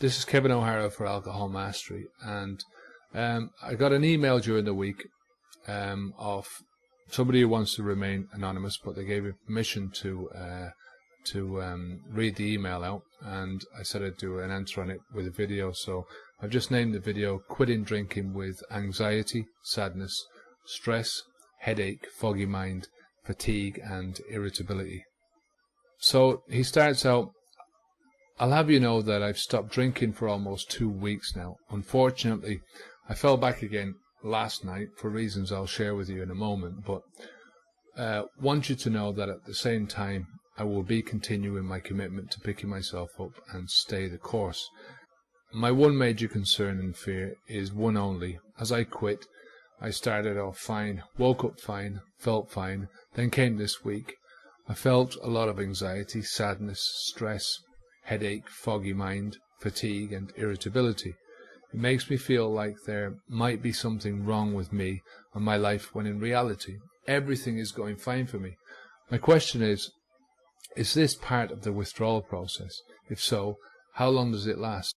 This is Kevin O'Hara for Alcohol Mastery, and I got an email during the week of somebody who wants to remain anonymous, but they gave me permission to read the email out, and I said I'd do an answer on it with a video. So I've just named the video "Quitting Drinking with Anxiety, Sadness, Stress, Headache, Foggy Mind, Fatigue and Irritability." So he starts out, "I'll have you know that I've stopped drinking for almost 2 weeks now. Unfortunately, I fell back again last night for reasons I'll share with you in a moment, but want you to know that at the same time I will be continuing my commitment to picking myself up and stay the course. My one major concern and fear is one only. As I quit, I started off fine, woke up fine, felt fine, then came this week. I felt a lot of anxiety, sadness, stress, headache, foggy mind, fatigue and irritability. It makes me feel like there might be something wrong with me and my life, when in reality everything is going fine for me. My question is this part of the withdrawal process? If so, how long does it last?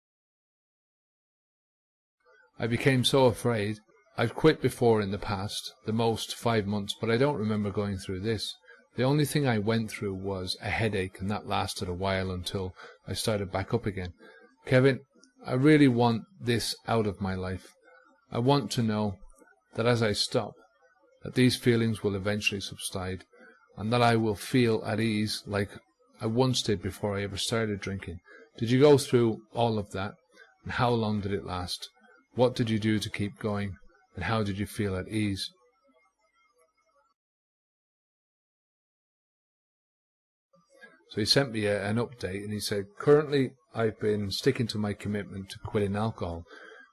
I became so afraid. I've quit before in the past, the most 5 months, but I don't remember going through this. The only thing I went through was a headache, and that lasted a while until I started back up again. Kevin, I really want this out of my life. I want to know that as I stop, that these feelings will eventually subside, and that I will feel at ease like I once did before I ever started drinking. Did you go through all of that? And how long did it last? What did you do to keep going? And how did you feel at ease?" So he sent me an update, and he said, "Currently I've been sticking to my commitment to quitting alcohol.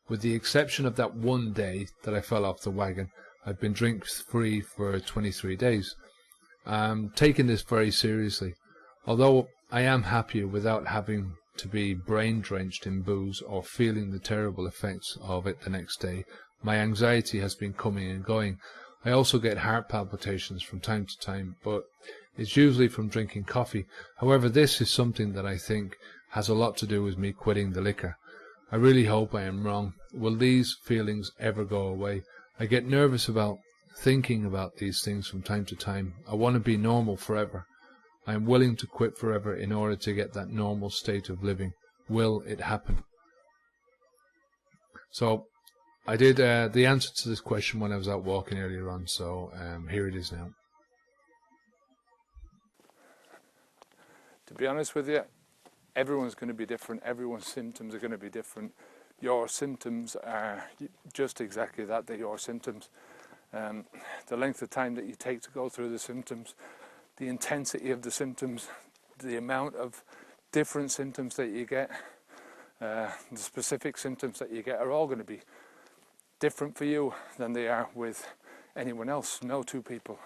With the exception of that one day that I fell off the wagon, I've been drink-free for 23 days. I'm taking this very seriously. Although I am happier without having to be brain-drenched in booze or feeling the terrible effects of it the next day, my anxiety has been coming and going. I also get heart palpitations from time to time, but it's usually from drinking coffee. However, this is something that I think has a lot to do with me quitting the liquor. I really hope I am wrong. Will these feelings ever go away? I get nervous about thinking about these things from time to time. I want to be normal forever. I am willing to quit forever in order to get that normal state of living. Will it happen?" So I did the answer to this question when I was out walking earlier on, so here it is now. To be honest with you, everyone's going to be different. Everyone's symptoms are going to be different. Your symptoms are just exactly that. They're your symptoms. The length of time that you take to go through the symptoms, the intensity of the symptoms, the amount of different symptoms that you get, the specific symptoms that you get are all going to be different for you than they are with anyone else. No two people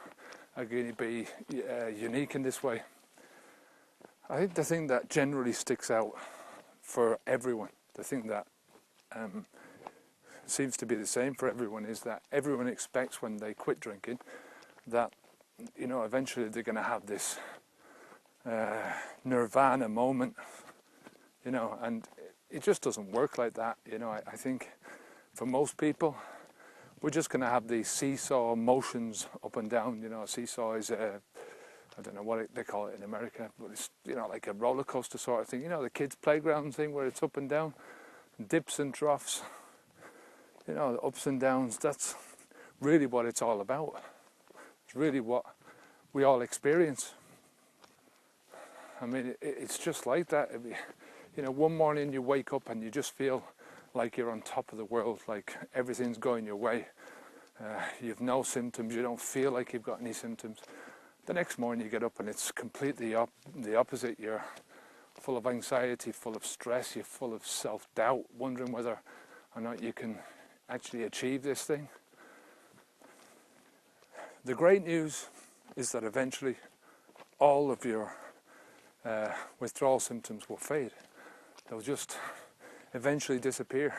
are going to be unique in this way. I think the thing that generally sticks out for everyone, the thing that seems to be the same for everyone, is that everyone expects when they quit drinking that, you know, eventually they're going to have this nirvana moment, you know, and it just doesn't work like that. You know, I think for most people, we're just going to have these seesaw motions up and down. You know, a seesaw is I don't know what they call it in America, but it's, you know, like a roller coaster sort of thing. You know, the kids' playground thing where it's up and down, dips and troughs, you know, the ups and downs. That's really what it's all about. It's really what we all experience. I mean, it's just like that. You know, one morning you wake up and you just feel like you're on top of the world, like everything's going your way. You've no symptoms, you don't feel like you've got any symptoms. The next morning you get up and it's completely the opposite. You're full of anxiety, full of stress, you're full of self-doubt, wondering whether or not you can actually achieve this thing. The great news is that eventually all of your withdrawal symptoms will fade. They'll just eventually disappear.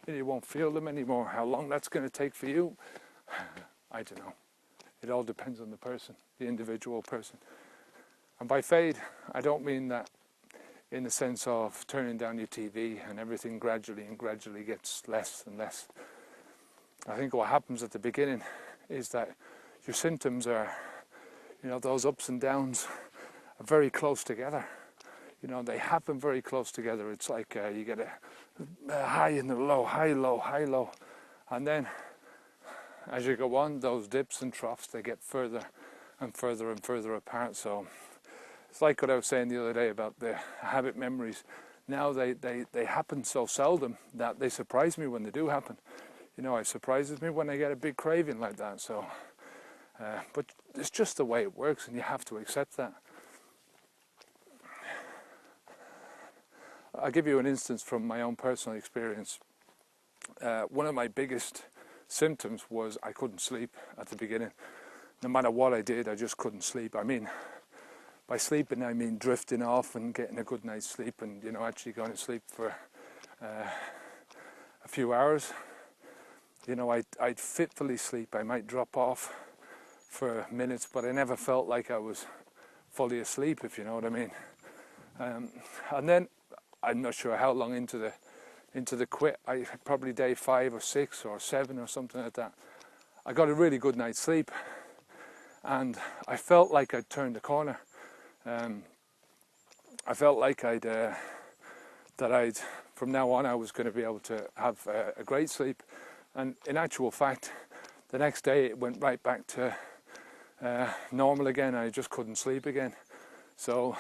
You won't feel them anymore. How long that's going to take for you, I don't know. It all depends on the person, the individual person. And by fade, I don't mean that in the sense of turning down your TV, and everything gradually gets less and less. I think what happens at the beginning is that your symptoms are, those ups and downs are very close together. They happen very close together. It's like you get a high and a low, high, low, high, low. And then as you go on, those dips and troughs, they get further and further and further apart. So it's like what I was saying the other day about the habit memories. Now they happen so seldom that they surprise me when they do happen. It surprises me when I get a big craving like that. So, but it's just the way it works, and you have to accept that. I'll give you an instance from my own personal experience. One of my biggest symptoms was I couldn't sleep at the beginning. No matter what I did, I just couldn't sleep. I mean, by sleeping, I mean drifting off and getting a good night's sleep, and actually going to sleep for a few hours. I'd fitfully sleep. I might drop off for minutes, but I never felt like I was fully asleep, if you know what I mean. And then I'm not sure how long into the quit. I probably day 5 or 6 or 7 or something like that. I got a really good night's sleep, and I felt like I'd turned the corner. I felt like from now on I was going to be able to have a great sleep, and in actual fact, the next day it went right back to normal again. I just couldn't sleep again. So,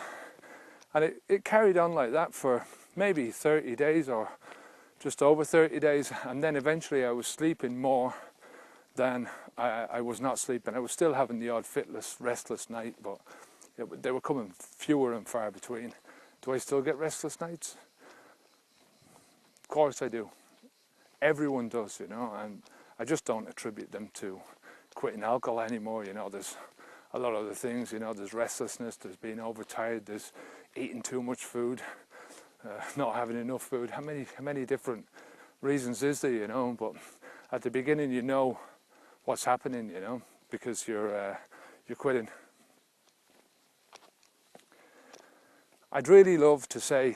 and it carried on like that for maybe 30 days or just over 30 days, and then eventually I was sleeping more than I was not sleeping. I was still having the odd restless night, but they were coming fewer and far between. Do I still get restless nights? Of course I do. Everyone does, and I just don't attribute them to quitting alcohol anymore. There's a lot of other things. There's restlessness, there's being overtired, there's eating too much food, not having enough food. How many different reasons is there, But at the beginning, what's happening, because you're quitting. I'd really love to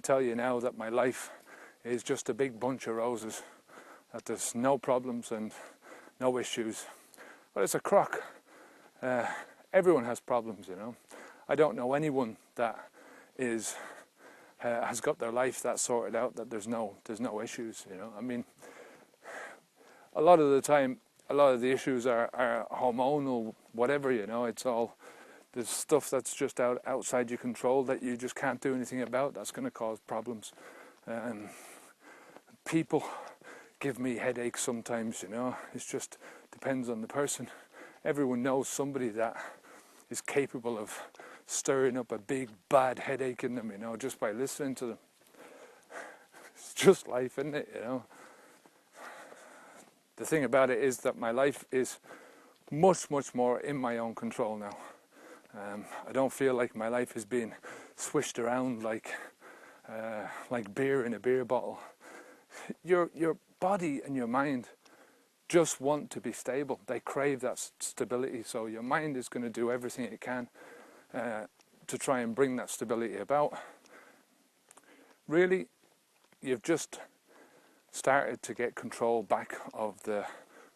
tell you now that my life is just a big bunch of roses, that there's no problems and no issues. But it's a crock. Everyone has problems, I don't know anyone that has got their life that sorted out, that there's no issues, I mean, a lot of the time, a lot of the issues are hormonal, whatever, it's all, there's stuff that's just outside your control that you just can't do anything about. That's going to cause problems. People give me headaches sometimes, it just depends on the person. Everyone knows somebody that is capable of stirring up a big bad headache in them, just by listening to them. It's just life, isn't it, The thing about it is that my life is much more in my own control now. I don't feel like my life is being swished around like beer in a beer bottle. Your body and your mind just want to be stable. They crave that stability. So your mind is going to do everything it can to try and bring that stability about. Really, you've just started to get control back of the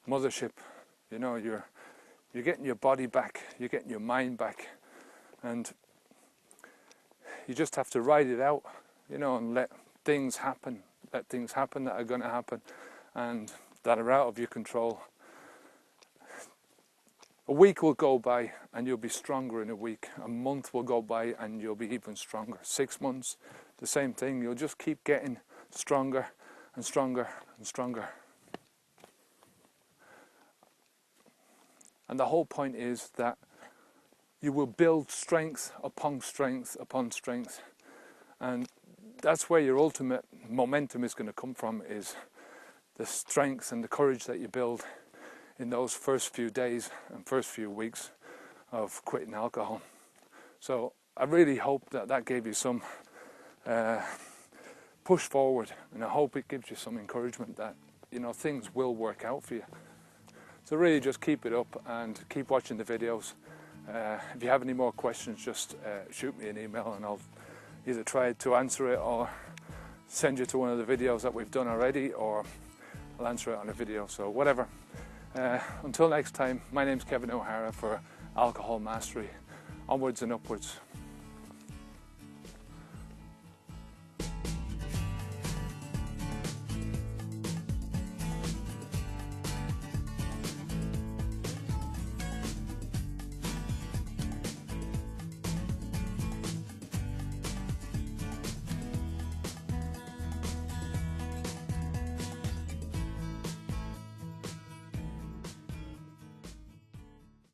mothership. You're getting your body back, you're getting your mind back, and you just have to ride it out, and let things happen that are going to happen and that are out of your control. A week will go by and you'll be stronger in a week. A month will go by and you'll be even stronger. 6 months, the same thing. You'll just keep getting stronger and stronger and stronger. And the whole point is that you will build strength upon strength upon strength. And that's where your ultimate momentum is going to come from, is the strength and the courage that you build in those first few days and first few weeks of quitting alcohol. So I really hope that gave you some push forward, and I hope it gives you some encouragement that, things will work out for you. So really just keep it up and keep watching the videos. If you have any more questions, just shoot me an email and I'll either try to answer it or send you to one of the videos that we've done already, or I'll answer it on a video, so whatever. Until next time, my name's Kevin O'Hara for Alcohol Mastery. Onwards and upwards.